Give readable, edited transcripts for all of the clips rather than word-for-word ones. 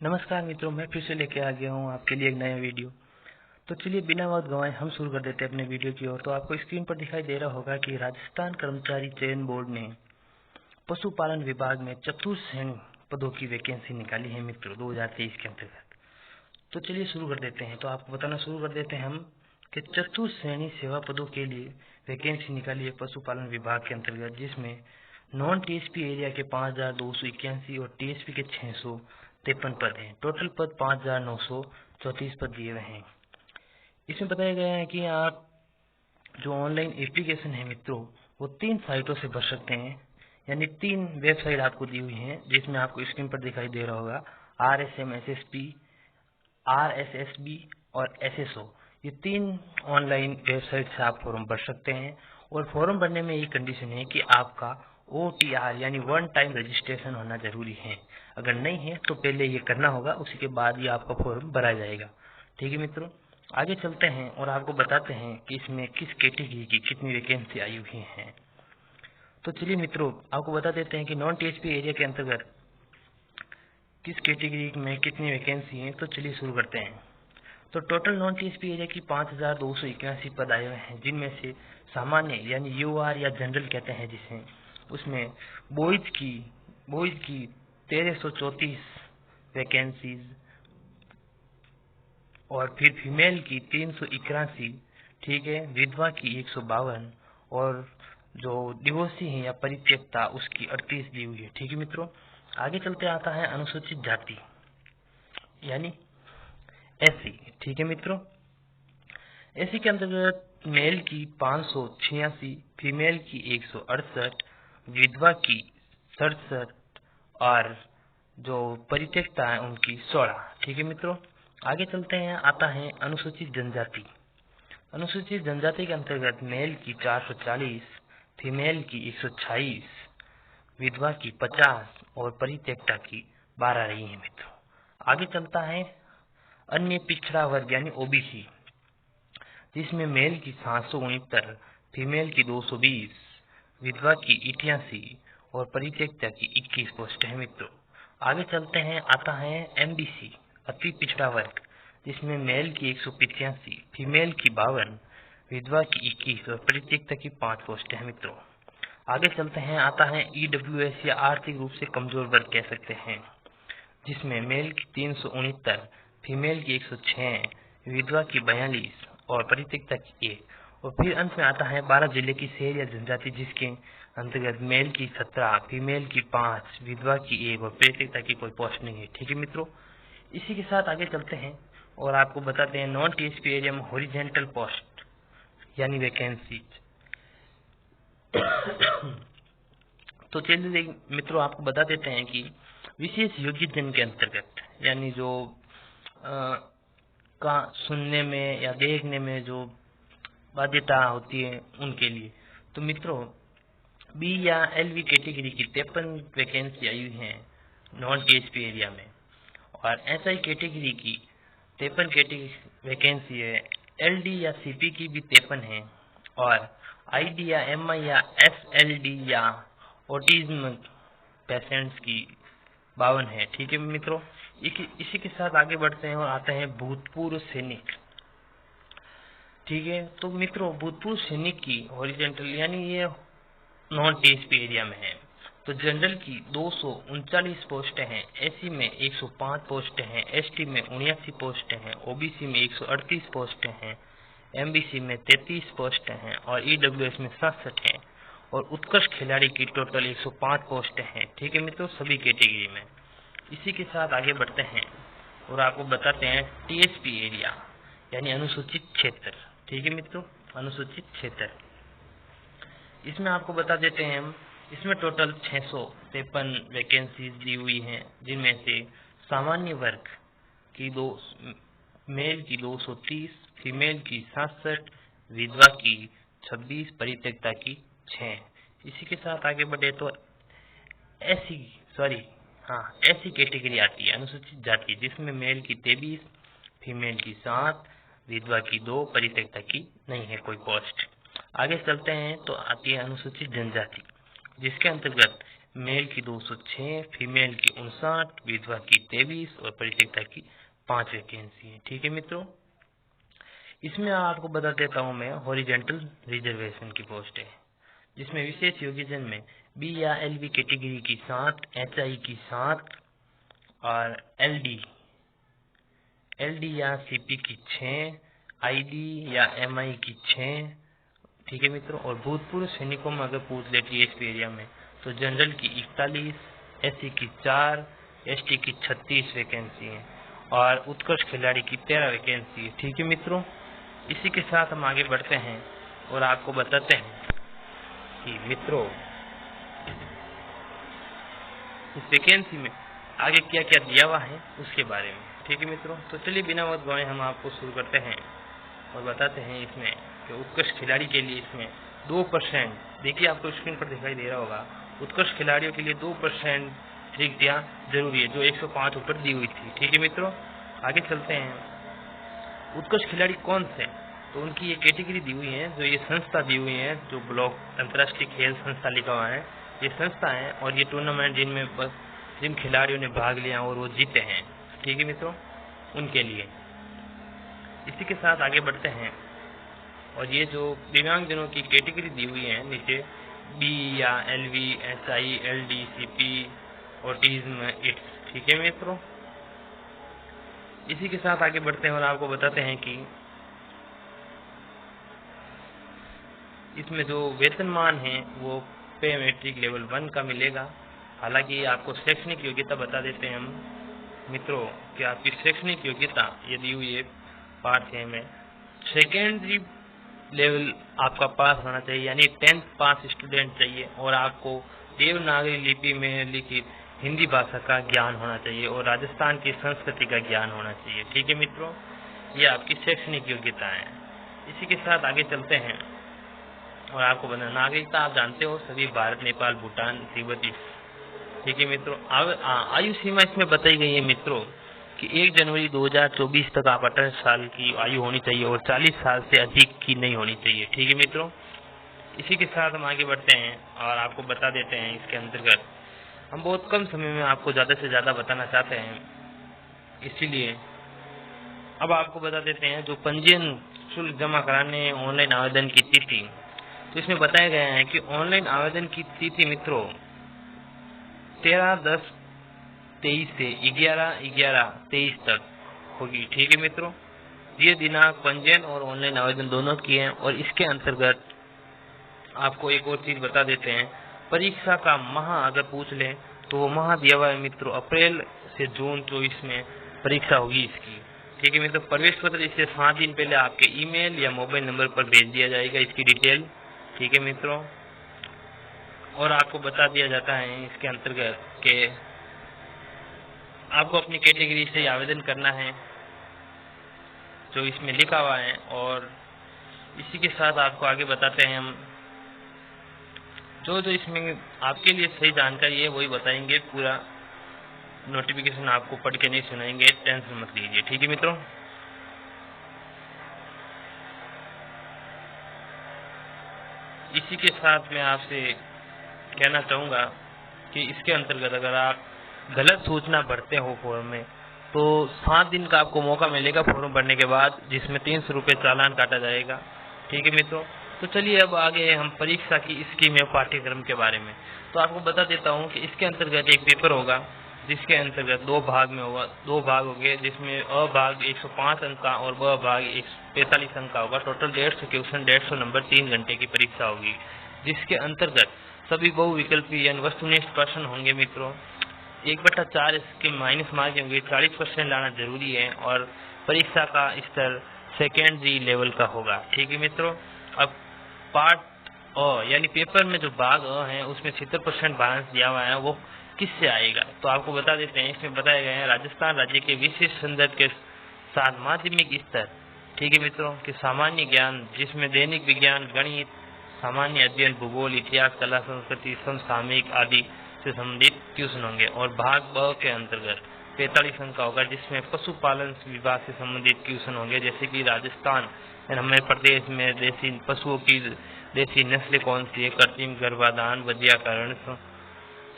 नमस्कार मित्रों, मैं फिर से लेके आ गया हूँ आपके लिए एक नया वीडियो। तो चलिए बिना वक्त गंवाए हम शुरू कर देते हैं अपने वीडियो की ओर। तो आपको स्क्रीन पर दिखाई दे रहा होगा कि राजस्थान कर्मचारी चयन बोर्ड ने पशुपालन विभाग में चतुर्थ श्रेणी पदों की वैकेंसी निकाली है मित्रों 2023 के अंतर्गत। तो चलिए शुरू कर देते हैं। तो आपको बताना शुरू कर देते हैं हम कि चतुर्थ श्रेणी सेवा पदों के लिए वैकेंसी निकाली है पशुपालन विभाग के अंतर्गत, जिसमें नॉन टीएसपी एरिया के 5281 और टीएसपी के 653 पद हैं। टोटल पद 5934 पद दिए हुए हैं। इसमें बताया गया है कि आप जो ऑनलाइन एप्लीकेशन है मित्रों, वो 3 साइटों से भर सकते हैं। यानी 3 वेबसाइट आपको दी हुई हैं, जिसमें आपको स्क्रीन पर दिखाई दे रहा होगा RSMSSP, RSSB और SSO। ये 3 ऑनलाइन वेबसाइट से आप फॉर्म भर सकते हैं। और फॉर्म भरने में ये कंडीशन है कि आपका OTR यानी वन टाइम रजिस्ट्रेशन होना जरूरी है। अगर नहीं है तो पहले ये करना होगा, उसी के बाद ये आपका फॉर्म भरा जाएगा। ठीक है मित्रों, आगे चलते हैं और आपको बताते हैं कि इसमें किस कैटेगरी की कितनी वैकेंसी आई हुई है। तो चलिए मित्रों, आपको बता देते हैं कि नॉन टीएसपी एरिया के अंतर्गत किस कैटेगरी में कितनी वैकेंसी है। तो चलिए शुरू करते हैं। तो टोटल नॉन टीएसपी एरिया की 5281 पद आए हुए हैं, जिनमें से सामान्य यानी UR या जनरल कहते हैं जिसे, उसमें बॉयज की 1334 वैकेंसीज और फिर फीमेल की 381, ठीक है, विधवा की 152 और जो डिवोर्सी है या परित्यक्ता उसकी 38 दी हुई है। ठीक है मित्रों, आगे चलते आता है अनुसूचित जाति यानी SC। ठीक है मित्रों, एसी के अंतर्गत मेल की 586, फीमेल की 168, विधवा की 67 और जो परित्यक्ता है उनकी 16। ठीक है मित्रों, आगे चलते हैं। आता है अनुसूचित जनजाति। अनुसूचित जनजाति के अंतर्गत मेल की 440, फीमेल की 126, विधवा की 50 और परित्यक्ता की 12 रही है मित्रों। आगे चलता है अन्य पिछड़ा वर्ग यानी OBC, जिसमें मेल की 769, फीमेल की 220, विधवा की 88 और परित्यक्ता की 21 पोस्ट है मित्रों। आगे चलते हैं। आता है MBC अति पिछड़ा वर्ग, जिसमें मेल की 185, फीमेल की 52, विधवा की 21 और परित्यक्ता की 5 पोस्ट है मित्रों। आगे चलते हैं। आता है EWS या आर्थिक रूप से कमजोर वर्ग कह सकते हैं, जिसमें मेल की 369, फीमेल की 106, विधवा की 42 और परित्यक्ता की 1। और फिर अंत में आता है 12 जिले की शहर या जनजाति, जिसके अंतर्गत मेल की 17, फीमेल की 5, विधवा की 1 और परित्यक्ता की कोई पोस्ट नहीं है। ठीक है मित्रों, इसी के साथ आगे चलते हैं और आपको बताते हैं नॉन टीएसपी एरिया में हॉरिजॉन्टल पोस्ट यानी वैकेंसी। तो चलिए मित्रों, आपको बता देते हैं कि विशेष योग्यजन के अंतर्गत यानी जो का सुनने में या देखने में जो बाध्यता होती है उनके लिए। तो मित्रों, B या LV कैटेगरी की 53 वैकेंसी आई हुई है नॉन टीएसपी एरिया में, और SI कैटेगरी की 53 वैकेंसी है। LD या CP की भी 53 है, और ID या MI या SLD या ऑटिज्म पेशेंट्स की 52 है। ठीक है मित्रों, इसी के साथ आगे बढ़ते हैं और आते हैं भूतपूर्व सैनिक। ठीक है, तो मित्रों भूतपूर्व सैनिक की हॉरिजॉन्टल यानी ये नॉन टीएसपी एरिया में है। तो जनरल की 239 पोस्ट हैं, SC में 105 पोस्ट हैं, ST में 79 पोस्ट हैं, OBC में 138 पोस्ट हैं, MBC में 33 पोस्ट हैं और EWS में 67 हैं, और उत्कृष्ट खिलाड़ी की टोटल 105 पोस्ट हैं। ठीक है मित्रों, सभी कैटेगरी में। इसी के साथ आगे बढ़ते हैं और आपको बताते हैं टीएसपी एरिया यानी अनुसूचित क्षेत्र। ठीक है मित्रों, अनुसूचित क्षेत्र, इसमें आपको बता देते हैं हम, इसमें टोटल 653 वैकेंसीज दी हुई हैं, जिनमें से सामान्य वर्ग की मेल की 230, फीमेल की 67, विधवा की 26, परित्यक्ता की 6। इसी के साथ आगे बढ़े तो ऐसी कैटेगरी आती है अनुसूचित जाति, जिसमें मेल की 23, फीमेल की 7, विधवा की 2, परित्यक्ता की नहीं है कोई पोस्ट। आगे चलते हैं तो आती है अनुसूचित जनजाति, जिसके अंतर्गत मेल की 206, फीमेल की 59, विधवा की 23 और परित्यक्ता की 5 वैकेंसी है। ठीक है मित्रों, इसमें आपको बता देता हूँ मैं हॉरिजेंटल रिजर्वेशन की पोस्ट है, जिसमें विशेष योग्यजन में बी या एलबी कैटेगरी की 7, एचआई की 7 और एलडी या सीपी की 6, आईडी या एमआई की 6। ठीक है मित्रों, और भूतपूर्व सैनिकों में अगर पूछ ले टीएचपी एरिया में तो जनरल की 41, एससी की 4, एसटी की 36 वैकेंसी है और उत्कृष्ट खिलाड़ी की 13 वैकेंसी है। ठीक है मित्रों, इसी के साथ हम आगे बढ़ते हैं और आपको बताते हैं कि मित्रों इस वैकेंसी में आगे क्या क्या दिया हुआ है उसके बारे में। ठीक है मित्रों, तो चलिए बिना वक्त गवाए हम आपको शुरू करते हैं और बताते हैं इसमें कि उत्कृष्ट खिलाड़ी के लिए इसमें 2%, देखिए आपको स्क्रीन पर दिखाई दे रहा होगा, उत्कृष्ट खिलाड़ियों के लिए 2% रिक्तियाँ जरूरी है जो 105 ऊपर दी हुई थी। ठीक है मित्रों, आगे चलते हैं। उत्कृष्ट खिलाड़ी कौन से, तो उनकी ये कैटेगरी दी हुई है, जो ये संस्था दी हुई है, जो ब्लॉक अंतर्राष्ट्रीय खेल संस्था लिखा हुआ है, ये संस्था है और ये टूर्नामेंट जिन खिलाड़ियों ने भाग लिया और वो जीते हैं। ठीक है मित्रों, उनके लिए। इसी के साथ आगे बढ़ते हैं और ये जो दिव्यांगजनों की कैटेगरी दी हुई है नीचे, बी या LV, HI, LD, CP, autism, इट्स। ठीक है मित्रों, इसी के साथ आगे बढ़ते हैं और आपको बताते हैं कि इसमें जो वेतनमान है वो पे मैट्रिक लेवल 1 का मिलेगा। हालांकि आपको शैक्षणिक योग्यता बता देते हैं हम मित्रों कि आपकी शैक्षणिक योग्यता ये दी हुई है पार्ट 6 में, सेकेंडरी लेवल आपका पास होना चाहिए, यानी 10th पास स्टूडेंट चाहिए और आपको देवनागरी लिपि में लिखित हिंदी भाषा का ज्ञान होना चाहिए और राजस्थान की संस्कृति का ज्ञान होना चाहिए। ठीक है मित्रों, ये आपकी शैक्षणिक योग्यता है। इसी के साथ आगे चलते हैं और आपको बता, नागरिकता आप जानते हो सभी भारत, नेपाल, भूटान, तिब्बत। ठीक है मित्रों, आयु सीमा इसमें बताई गई है मित्रों कि 1 जनवरी 2024 तक आप 18 साल की आयु होनी चाहिए और 40 साल से अधिक की नहीं होनी चाहिए। ठीक है मित्रों, इसी के साथ हम आगे बढ़ते हैं और आपको बता देते हैं इसके अंतर्गत हम बहुत कम समय में आपको ज़्यादा से ज़्यादा बताना चाहते हैं, इसीलिए अब आपको बता देते हैं जो पंजीयन शुल्क जमा कराने ऑनलाइन आवेदन की तिथि। तो इसमें बताया गया है कि ऑनलाइन आवेदन की तिथि मित्रों 13/10/23 से 11/11/23 तक होगी। ठीक है मित्रों, ये दिनांक पंजीयन और ऑनलाइन आवेदन दोनों की है। और इसके अंतर्गत आपको एक और चीज बता देते हैं, परीक्षा का माह अगर पूछ लें तो वो माह दिया हुआ है मित्रों, अप्रैल से जून 24 में परीक्षा होगी इसकी। ठीक है मित्रों, प्रवेश पत्र इससे 7 दिन पहले आपके ईमेल या मोबाइल नंबर पर भेज दिया जाएगा इसकी डिटेल। ठीक है मित्रों, और आपको बता दिया जाता है इसके अंतर्गत कि आपको अपनी कैटेगरी से आवेदन करना है जो इसमें लिखा हुआ है। और इसी के साथ आपको आगे बताते हैं हम जो इसमें आपके लिए सही जानकारी है वही बताएंगे, पूरा नोटिफिकेशन आपको पढ़ के नहीं सुनाएंगे, टेंशन मत लीजिए। ठीक है मित्रों, इसी के साथ मैं आपसे कहना चाहूँगा कि इसके अंतर्गत अगर आप गलत सूचना भरते हो फॉर्म में तो 7 दिन का आपको मौका मिलेगा फॉर्म भरने के बाद, जिसमें 300 रुपये चालान काटा जाएगा। ठीक है मित्रों, तो चलिए अब आगे हम परीक्षा की स्कीम या पाठ्यक्रम के बारे में। तो आपको बता देता हूँ कि इसके अंतर्गत एक पेपर होगा जिसके अंतर्गत 2 भाग में होगा, 2 भाग होंगे, जिसमें अ भाग 105 अंक का और ब भाग 145 अंक का होगा। टोटल 150 क्वेश्चन, 150 नंबर, 3 घंटे की परीक्षा होगी, जिसके अंतर्गत सभी बहुविकल्पी यानी वस्तुनिष्ठ प्रश्न होंगे मित्रों। 1/4 इसके माइनस मार्क होंगे, 40% लाना जरूरी है और परीक्षा का स्तर सेकेंडरी लेवल का होगा। ठीक है मित्रों, अब पार्ट अ यानी पेपर में जो भाग अ है उसमें 70% बैलेंस दिया हुआ है, वो किससे आएगा तो आपको बता देते हैं। इसमें बताया गया है राजस्थान राज्य के विशिष्ट संदर्भ के साथ माध्यमिक स्तर, ठीक है मित्रों, कि सामान्य ज्ञान जिसमें दैनिक विज्ञान, गणित, सामान्य अध्ययन, भूगोल, इतिहास, कला, संस्कृति, समसामयिक आदि से संबंधित ट्यूशन होंगे। और भाग ब के अंतर्गत 45 अंक का होगा, जिसमें पशुपालन विभाग से संबंधित ट्यूशन होंगे, जैसे कि राजस्थान हमारे प्रदेश में देसी पशुओं की देसी नस्ल कौन सी है, कृत्रिम गर्भाधान, वजीकरण,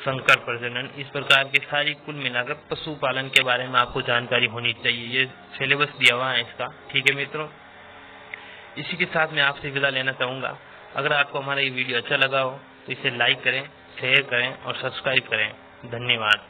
संकर प्रजनन, इस प्रकार के सारी कुल मिलाकर पशुपालन के बारे में आपको जानकारी होनी चाहिए। ये सिलेबस दिया हुआ है इसका, ठीक है मित्रों। इसी के साथ मैं आपसे विदा लेना चाहूँगा। अगर आपको हमारा ये वीडियो अच्छा लगा हो तो इसे लाइक करें, शेयर करें और सब्सक्राइब करें। धन्यवाद।